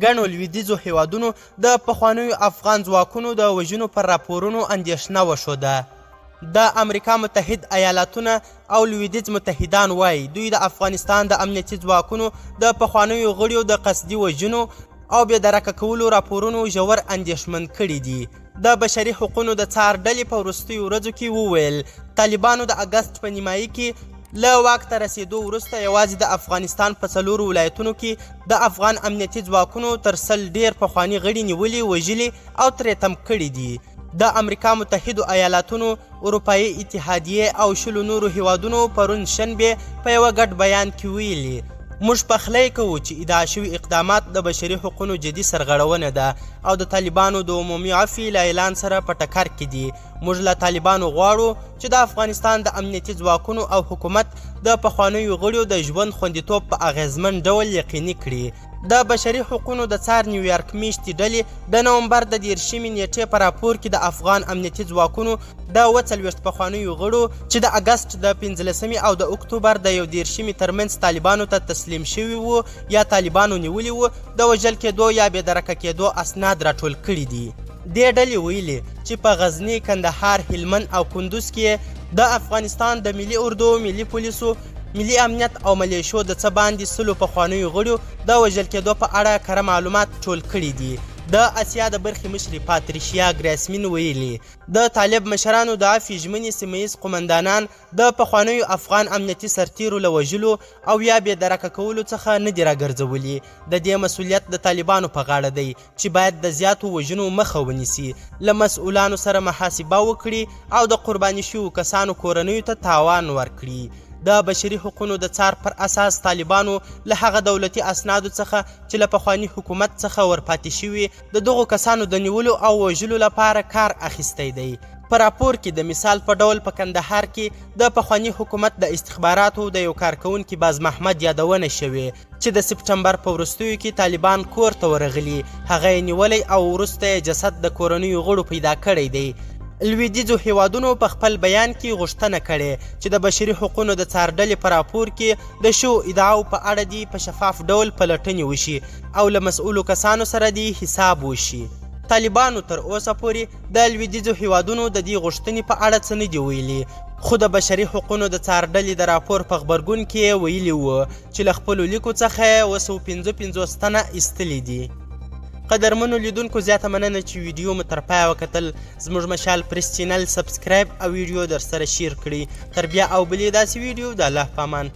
ګڼو لویدیځو هیوادونو د پخوانیو افغان ځواکونو د وژنو پر راپورونو اندېښنه وښوده. د امریکا متحد ایالاتونه او لویدیځ متحدان وایي دوی د افغانستان د امنیتي ځواکونو د پخوانیو غړیو د قصدي وژنو او بې درکه کولو راپورونو ژور اندېښمن کړي دي. د بشري حقوقو د څار ډلې په وروستیو ورځو کې وویل طالبانو د اګست په نیمایي کې له واک ته رسېدو وروسته یوازې د افغانستان په 4 ولایتونو کې د افغان امنیتي ځواکونو تر 100 ډېر پخواني غړي نیولي، وژلي او ترې تم کړي دي. د امریکا متحدو ایالاتونو، اروپایي اتحادیې او 20 نورو هیوادونو پرون شنبې په یوه ګډ بیان کې ویلي موږ پخلی کوو چې ادعا شوي اقدامات د بشري حقوقو جدي سرغړونه ده او د طالبانو د عمومي عفوې له اعلان سره په ټکر کې دي. موږ له طالبانو غواړو چې د افغانستان د امنیتي ځواکونو او حکومت د پخوانیو غړیو د ژوند خوندیتوب په اغیزمن ډول یقیني کړي. د بشري حقوقو د څار نیویارک میشتې ډلې د نومبر د 13 نیټې په راپور کې د افغان امنیتي ځواکونو د 40 پخوانیو غړو چې د اګست د 15 او د اکتوبر د 11 ترمنځ طالبانو ته تسلیم شوي وو یا طالبانو نیولي وو د وژل کېدو یا بې درکه کېدو اسناد راټول کړي دي. دې ډلې ویلي چې په غزني، کندهار، هلمند او کندوز کې د افغانستان د ملي اردو، ملي پولیسو، ملي امنیت او ملیشو د څه باندې 100 پخوانیو غړو د وژل کېدو په اړه کره معلومات ټول کړي دي. د اسیا د برخې مشرې پاتریشیا ګراسمین ویلي د طالب مشرانو د عفوې ژمنې سیمه ییز قومندانان د پخوانیو افغان امنیتي سرتیرو له وژلو او یا بې درکه کولو څخه نه دي راګرځولي. د دې مسؤلیت د طالبانو په غاړه دی چې باید د زیاتو وژنو مخه ونیسي، له مسؤلانو سره محاسبه وکړي او د قرباني شویو کسانو کورنیو ته تاوان ورکړي. د بشري حقوقو د څار پر اساس طالبانو له هغه دولتي اسنادو څخه چې له پخواني حکومت څخه ورپاتې شوي د دغو کسانو د نیولو او وژلو لپاره کار اخیستی دی. په راپور کې د مثال په ډول په کندهار کې د پخواني حکومت د استخباراتو د یو کارکونکي باز محمد یادونه شوې چې د سپټمبر په وروستیو کې طالبان کور ته ورغلي، هغه یې نیولی او وروسته یې جسد د کورنیو غړو پیدا کړی دی. لویدیځو هیوادونو په خپل بیان کې غوښتنه کړې چې د بشري حقوقو د څار ډلې په راپور کې د شو ادعاو په اړه دې په شفاف ډول پلټنې وشي او له مسؤلو کسانو سره دې حساب وشي. طالبانو تر اوسه پورې د لویدیځو هیوادونو د دې غوښتنې په اړه څه نه دي ویلي، خو د بشري حقوقو د څار ډلې د راپور په غبرګون کې ویلي وو چې له خپلو لیکو څخه 255 تنه ایستلي دي. قدرمنو لیدونکو زیاته مننه چې ویډیو مو تر پایه وکتل. زموږ مشال پریس چینل سبسکرایب او ویډیو در سره شیر کړئ. تر بیا او بلې داسې ویډیو د الله په امان.